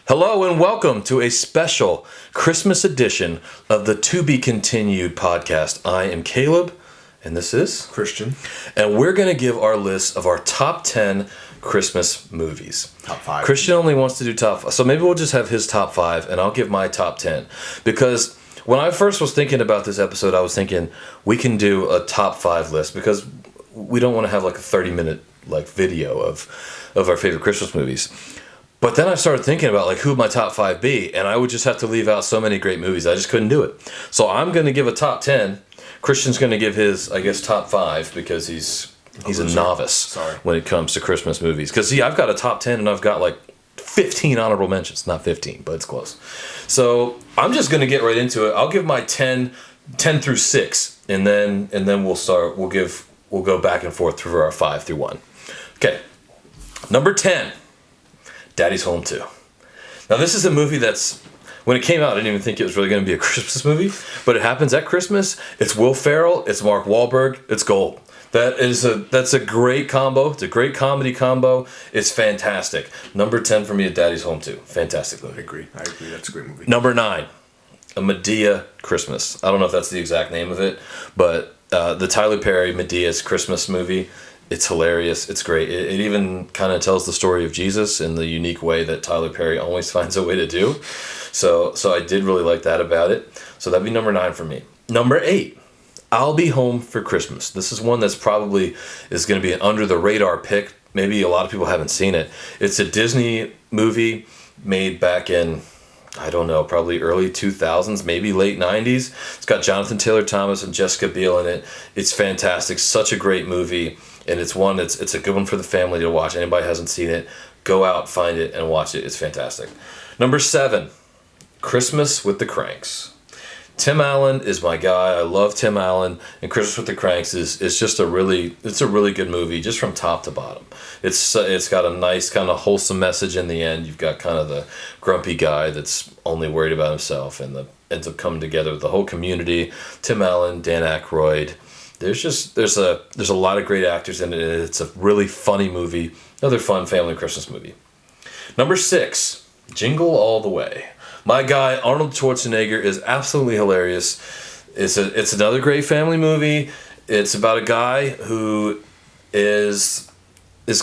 Hello and welcome to a special Christmas edition of the To Be Continued podcast. I am Caleb, and this is Christian. And we're going to give our list of our top 10 Christmas movies. Top 5. Christian only wants to do top 5, so maybe we'll just have his top 5, and I'll give my top 10. Because when I first was thinking about this episode, I was thinking we can do a top 5 list, because we don't want to have like a 30-minute video of our favorite Christmas movies. But then I started thinking about who would my top 5 be, and I would just have to leave out so many great movies. I just couldn't do it. So I'm going to give a top 10. Christian's going to give his, top 5 because he's a novice when it comes to Christmas movies. Because I've got a top 10 and I've got 15 honorable mentions. Not 15, but it's close. So I'm just going to get right into it. I'll give my 10 through 6, and then we'll start. We'll go back and forth through our 5 through 1. Okay, number 10. Daddy's Home 2. Now, this is a movie that's, when it came out, I didn't even think it was really going to be a Christmas movie, but it happens at Christmas. It's Will Ferrell, it's Mark Wahlberg, it's gold. That's a great combo. It's a great comedy combo. It's fantastic. Number 10 for me is Daddy's Home 2. Fantastic movie. I agree. That's a great movie. Number 9, A Madea Christmas. I don't know if that's the exact name of it, but the Tyler Perry Madea's Christmas movie. It's hilarious. It's great. It even kind of tells the story of Jesus in the unique way that Tyler Perry always finds a way to do. So I did really like that about it. So that'd be number 9 for me. Number 8, I'll Be Home for Christmas. This is one that's probably is going to be an under the radar pick. Maybe a lot of people haven't seen it. It's a Disney movie made back in, I don't know, probably early 2000s, maybe late 90s. It's got Jonathan Taylor Thomas and Jessica Biel in it. It's fantastic. Such a great movie. And it's a good one for the family to watch. Anybody hasn't seen it, go out, find it, and watch it. It's fantastic. Number 7, Christmas with the Cranks. Tim Allen is my guy. I love Tim Allen, and Christmas with the Cranks is just a really good movie, just from top to bottom. It's got a nice kind of wholesome message in the end. You've got kind of the grumpy guy that's only worried about himself, and ends up coming together with the whole community. Tim Allen, Dan Aykroyd. There's a lot of great actors in it. It's a really funny movie. Another fun family Christmas movie. Number 6, Jingle All the Way. My guy Arnold Schwarzenegger is absolutely hilarious. It's another great family movie. It's about a guy who is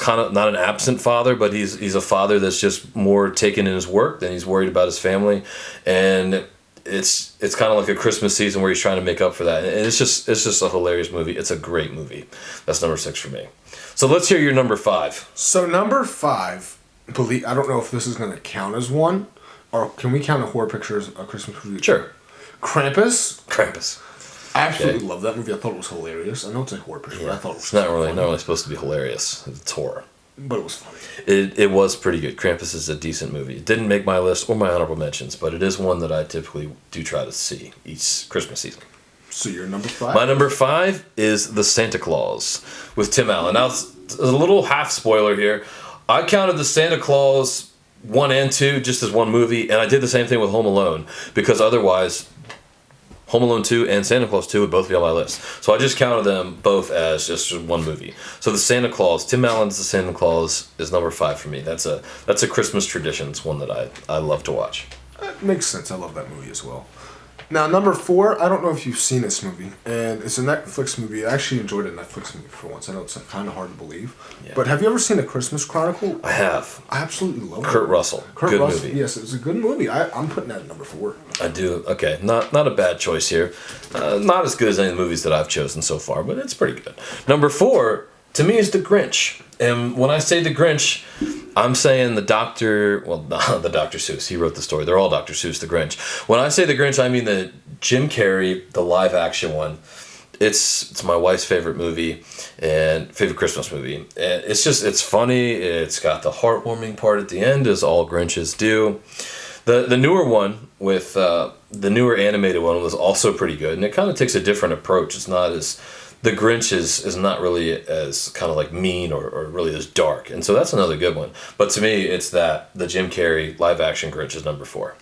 kind of not an absent father, but he's a father that's just more taken in his work than he's worried about his family, and it's kind of like a Christmas season where he's trying to make up for that. And it's just a hilarious movie. It's a great movie. That's number 6 for me. So let's hear your number 5. So number 5, I don't know if this is going to count as one, or can we count a horror picture as a Christmas movie? Sure. Krampus. I absolutely Okay. love that movie. I thought it was hilarious. I know it's a horror picture, but I thought it was It's not really supposed to be hilarious. It's horror. But it was funny. It was pretty good. Krampus is a decent movie. It didn't make my list or my honorable mentions, but it is one that I typically do try to see each Christmas season. So your number 5? My number 5 is The Santa Claus with Tim Allen. Now, it's a little half spoiler here. I counted The Santa Claus 1 and 2 just as one movie, and I did the same thing with Home Alone, because otherwise Home Alone 2 and Santa Claus 2 would both be on my list. So I just counted them both as just one movie. So The Santa Claus, Tim Allen's The Santa Claus is number 5 for me. That's a Christmas tradition. It's one that I love to watch. It makes sense. I love that movie as well. Now, number 4, I don't know if you've seen this movie, and it's a Netflix movie. I actually enjoyed a Netflix movie for once. I know it's kind of hard to believe. Yeah. But have you ever seen A Christmas Chronicle? I have. I absolutely love it. Kurt Russell. Good movie. Yes, it's a good movie. I'm putting that at number 4. I do. Okay, not a bad choice here. Not as good as any of the movies that I've chosen so far, but it's pretty good. Number 4, to me, is The Grinch. And when I say The Grinch, I'm saying the Dr. Seuss. He wrote the story. They're all Dr. Seuss, The Grinch. When I say The Grinch, I mean the Jim Carrey, the live action one. It's my wife's favorite movie and favorite Christmas movie. And it's funny. It's got the heartwarming part at the end, as all Grinches do. The newer one with the newer animated one was also pretty good, and it kind of takes a different approach. It's not as The Grinch is not really as kind of mean or really as dark, and so that's another good one. But to me, it's the Jim Carrey live action Grinch is number 4.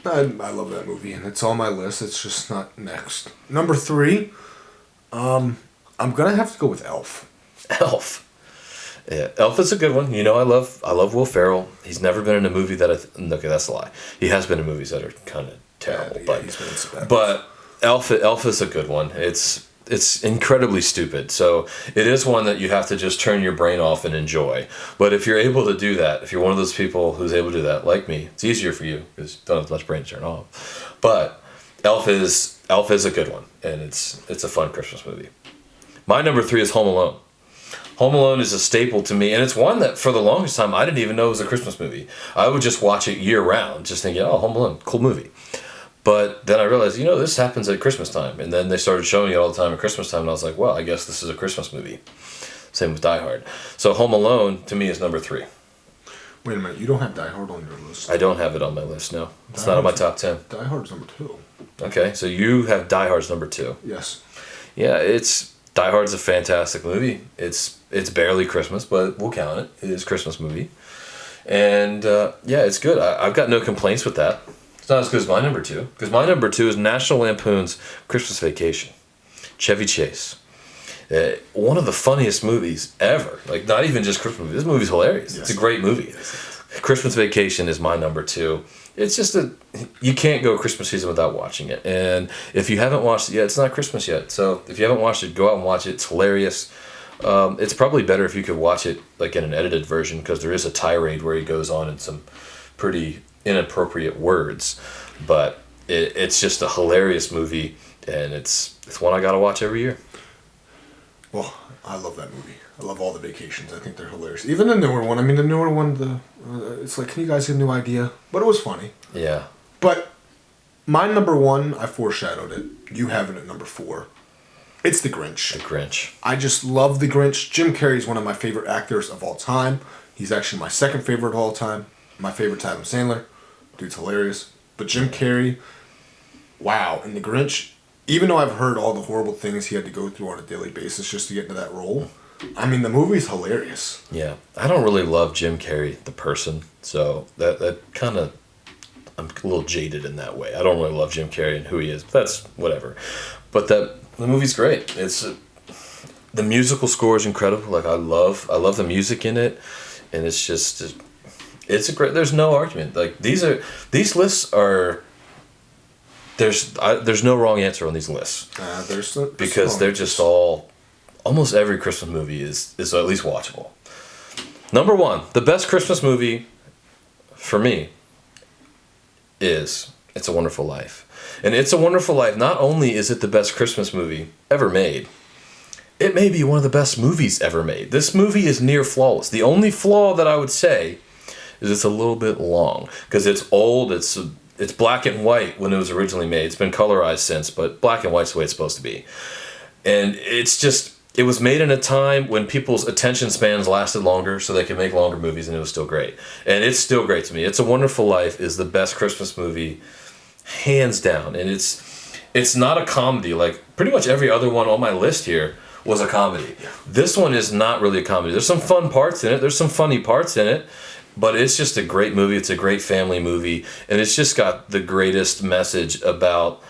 I love that movie, and it's on my list. It's just not next. Number 3, I'm gonna have to go with Elf. Elf. Yeah, Elf is a good one. You know, I love Will Ferrell. He's never been in a movie that okay, that's a lie. He has been in movies that are kind of terrible, He's been in some bad but Elf is a good one. It's incredibly stupid. So it is one that you have to just turn your brain off and enjoy. But if you're able to do that, if you're one of those people who's able to do that, like me, it's easier for you because you don't have as much brain to turn off. But Elf is a good one, and it's a fun Christmas movie. My number 3 is Home Alone. Home Alone is a staple to me, and it's one that for the longest time I didn't even know it was a Christmas movie. I would just watch it year round, just thinking, oh, Home Alone, cool movie. But then I realized, this happens at Christmas time. And then they started showing it all the time at Christmas time. And I was like, well, I guess this is a Christmas movie. Same with Die Hard. So Home Alone, to me, is number 3. Wait a minute, you don't have Die Hard on your list? I don't have it on my list, no. It's not on my top 10. Die Hard's number 2. Okay, so you have Die Hard's number 2. Yes. Yeah, Die Hard's a fantastic movie. It's barely Christmas, but we'll count it. It is a Christmas movie. And, it's good. I've got no complaints with that. It's not as good as my number 2, because my number 2 is National Lampoon's Christmas Vacation. Chevy Chase. One of the funniest movies ever. Like, not even just Christmas movie. This movie's hilarious. Yes. It's a great movie. Yes. Christmas Vacation is my number 2. It's just you can't go Christmas season without watching it. And if you haven't watched it yet, it's not Christmas yet. So if you haven't watched it, go out and watch it. It's hilarious. It's probably better if you could watch it like in an edited version, because there is a tirade where he goes on in some pretty inappropriate words, but it's just a hilarious movie, and it's one I gotta watch every year. Well, I love that movie. I love all the vacations. I think they're hilarious. Even the newer one. I mean, the newer one, it's like, can you guys get a new idea? But it was funny. Yeah. But my number 1, I foreshadowed it. You have it at number 4. It's The Grinch. The Grinch. I just love The Grinch. Jim Carrey is one of my favorite actors of all time. He's actually my second favorite of all time. My favorite's Adam Sandler. Dude's hilarious. But Jim Carrey, wow. And The Grinch, even though I've heard all the horrible things he had to go through on a daily basis just to get into that role, I mean, the movie's hilarious. Yeah. I don't really love Jim Carrey, the person, so that kind of, I'm a little jaded in that way. I don't really love Jim Carrey and who he is. That's whatever. But the movie's great. The musical score is incredible. Like, I love the music in it, and it's just... It's a great. There's no argument. Like, these lists are. There's no wrong answer on these lists. Because they're just all. Almost every Christmas movie is at least watchable. Number 1, the best Christmas movie, for me, is It's a Wonderful Life. And It's a Wonderful Life. Not only is it the best Christmas movie ever made, it may be one of the best movies ever made. This movie is near flawless. The only flaw that I would say is it's a little bit long, because it's old. It's black and white when it was originally made. It's been colorized since, but black and white's the way it's supposed to be. And it was made in a time when people's attention spans lasted longer, so they could make longer movies, and it was still great. And it's still great to me. It's a Wonderful Life is the best Christmas movie, hands down. And it's not a comedy. Like, pretty much every other one on my list here was a comedy. This one is not really a comedy. There's some fun parts in it. There's some funny parts in it. But it's just a great movie. It's a great family movie, and it's just got the greatest message about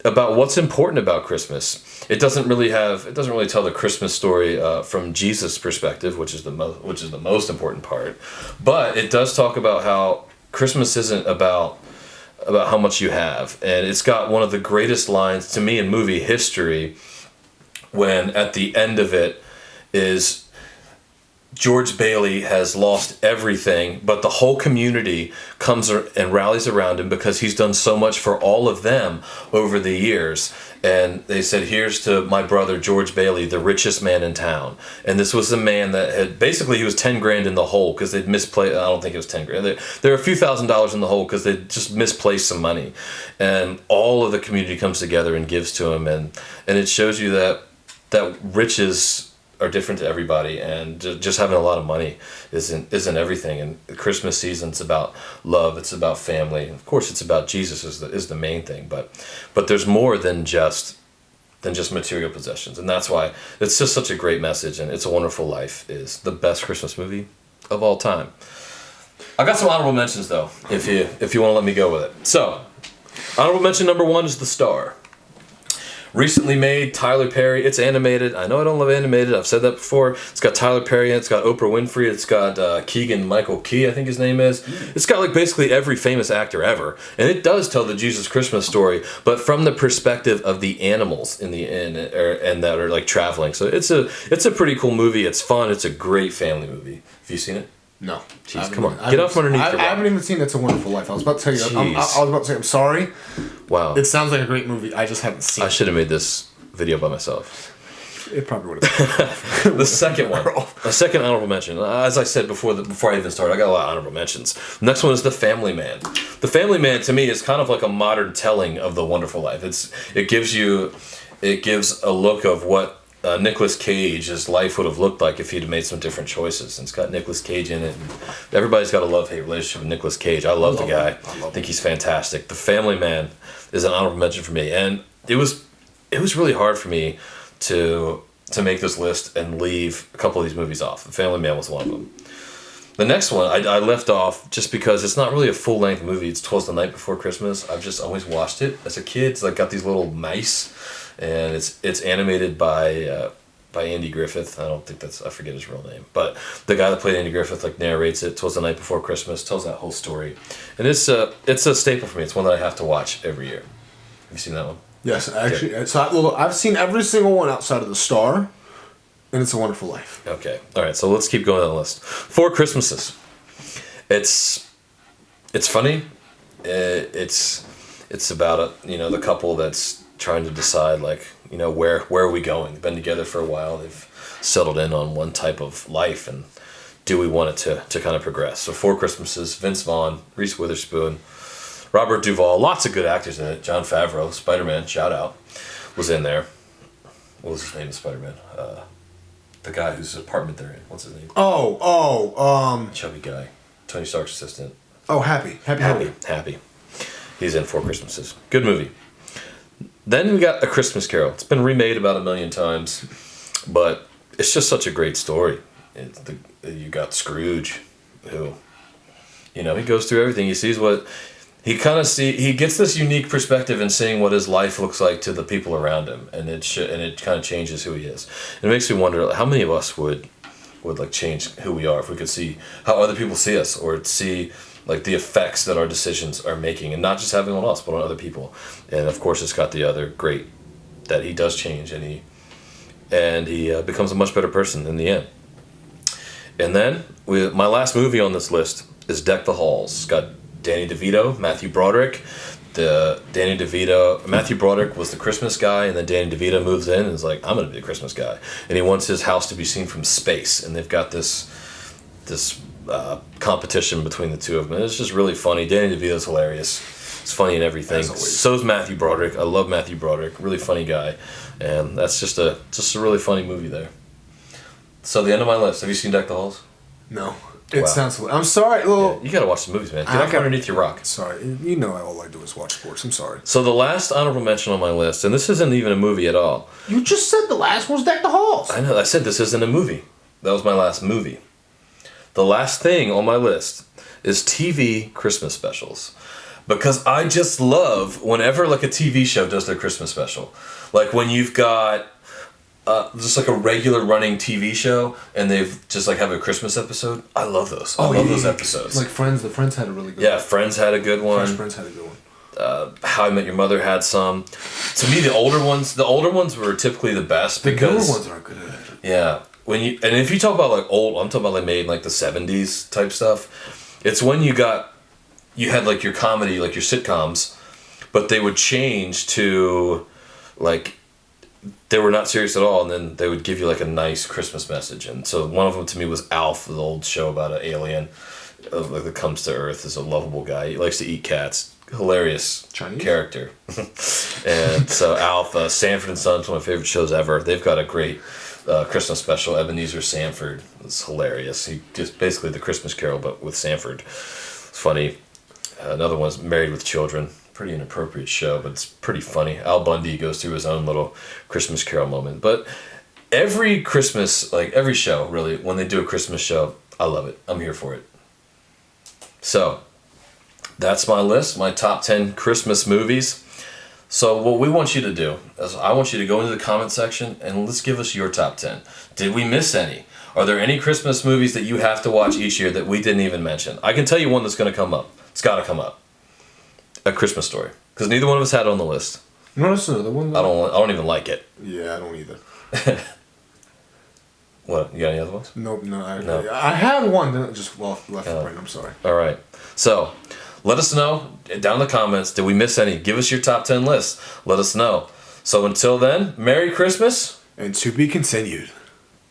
what's important about Christmas. It doesn't really tell the Christmas story from Jesus' perspective, which is the most important part. But it does talk about how Christmas isn't about how much you have, and it's got one of the greatest lines to me in movie history, when at the end of it is, George Bailey has lost everything, but the whole community comes and rallies around him because he's done so much for all of them over the years. And they said, here's to my brother, George Bailey, the richest man in town. And this was a man that had, basically he was 10 grand in the hole because they'd misplaced, I don't think it was 10 grand. There were a few $1,000s in the hole because they just misplaced some money. And all of the community comes together and gives to him. And it shows you that riches are different to everybody, and just having a lot of money isn't everything. And the Christmas season's about love. It's about family. Of course, it's about Jesus is the main thing. But there's more than just material possessions, and that's why it's just such a great message. And It's a Wonderful Life is the best Christmas movie of all time. I got some honorable mentions though, if you want to let me go with it. So, honorable mention number 1 is The Star. recently made. Tyler Perry. It's animated. I know I don't love animated. I've said that before. It's got Tyler Perry in it. It's got Oprah Winfrey. It's got Keegan Michael Key, I think his name is. It's got like basically every famous actor ever, and it does tell the Jesus Christmas story, but from the perspective of the animals in the inn, and that are like traveling. So it's a pretty cool movie. It's fun. It's a great family movie. Have you seen it? No. Jeez, come on. Get off underneath your rock. I haven't even seen It's a Wonderful Life. I was about to tell you. I was about to say, I'm sorry. Wow. It sounds like a great movie. I just haven't seen it. I should have made this video by myself. It probably would have. The second one. A second honorable mention. As I said before I even started, I got a lot of honorable mentions. The next one is The Family Man. The Family Man, to me, is kind of like a modern telling of The Wonderful Life. It gives a look of what Nicolas Cage's life would have looked like if he'd made some different choices. And it's got Nicolas Cage in it. And everybody's got a love-hate relationship with Nicolas Cage. I love the guy. I think he's fantastic. The Family Man is an honorable mention for me. And it was really hard for me to make this list and leave a couple of these movies off. The Family Man was one of them. The next one I left off just because it's not really a full-length movie. It's 'Twas the Night Before Christmas. I've just always watched it as a kid. It's like got these little mice, and it's animated by Andy Griffith. I forget his real name, but the guy that played Andy Griffith like narrates it. 'Twas the Night Before Christmas, tells that whole story, and it's a staple for me. It's one that I have to watch every year. Have you seen that one? Yes, actually. So I've seen every single one outside of The Star, and It's a Wonderful Life. Okay, all right. So let's keep going on the list. Four Christmases. It's funny. It's about the couple that's trying to decide where are we going. They've been together for a while. They've settled in on one type of life, and do we want it to kind of progress? So Four Christmases. Vince Vaughn, Reese Witherspoon, Robert Duvall, lots of good actors in it. Jon Favreau, Spider-Man, shout out, was in there. What was his name in Spider-Man? The guy whose apartment they're in. What's his name? Chubby guy. Tony Stark's assistant. Oh, Happy. He's in Four Christmases. Good movie. Then we got A Christmas Carol. It's been remade about 1 million times, but it's just such a great story. You got Scrooge, who, he goes through everything. He sees what... He gets this unique perspective in seeing what his life looks like to the people around him, and it kind of changes who he is. It makes me wonder how many of us would like change who we are if we could see how other people see us, or see like the effects that our decisions are making, and not just having on us but on other people. And of course, it's got the other great that he does change, and he becomes a much better person in the end. And then my last movie on this list is Deck the Halls. It's got Danny DeVito, Matthew Broderick. Matthew Broderick was the Christmas guy, and then Danny DeVito moves in and is like, I'm going to be the Christmas guy. And he wants his house to be seen from space, and they've got this competition between the two of them. And it's just really funny. Danny DeVito's hilarious. It's funny in everything. So is Matthew Broderick. I love Matthew Broderick. Really funny guy. And that's just a really funny movie there. So the end of my list. Have you seen Deck the Halls? No. It sounds... I'm sorry. You gotta watch the movies, man. Get off underneath your rock. Sorry. All I do is watch sports. I'm sorry. So the last honorable mention on my list, and this isn't even a movie at all. You just said the last one's Deck the Halls. I know. I said this isn't a movie. That was my last movie. The last thing on my list is TV Christmas specials. Because I just love whenever like a TV show does their Christmas special. Like when you've got... just like a regular running TV show, and they've just like have a Christmas episode. I love those. I love those episodes. Like Friends. The Friends had a really good one. Yeah, Friends had a good one. Friends had a good one. How I Met Your Mother had some. To me, the older ones were typically the best. The because, newer ones are good. Yeah, if you talk about like old, I'm talking about like made in like the 70s type stuff. It's when you had like your comedy, like your sitcoms, but they would change to like. They were not serious at all, and then they would give you like a nice Christmas message. And so one of them to me was Alf, the old show about an alien that comes to Earth as a lovable guy. He likes to eat cats. Hilarious Chinese character. And so Alf, Sanford and Son is one of my favorite shows ever. They've got a great Christmas special. Ebenezer Sanford. It's hilarious. He just basically the Christmas Carol, but with Sanford. It's funny. Another one's Married with Children. Pretty inappropriate show, but it's pretty funny. Al Bundy goes through his own little Christmas Carol moment. But every Christmas, like every show, really, when they do a Christmas show, I love it. I'm here for it. So, that's my list, my top 10 Christmas movies. So what we want you to do is I want you to go into the comment section and let's give us your top 10. Did we miss any? Are there any Christmas movies that you have to watch each year that we didn't even mention? I can tell you one that's going to come up. It's got to come up. A Christmas Story. Because neither one of us had it on the list. No, that's another one. I don't even like it. Yeah, I don't either. What? You got any other ones? Nope, no. No. I had one, then it just left the brain. I'm sorry. All right. So, let us know down in the comments. Did we miss any? Give us your top 10 list. Let us know. So until then, Merry Christmas. And to be continued.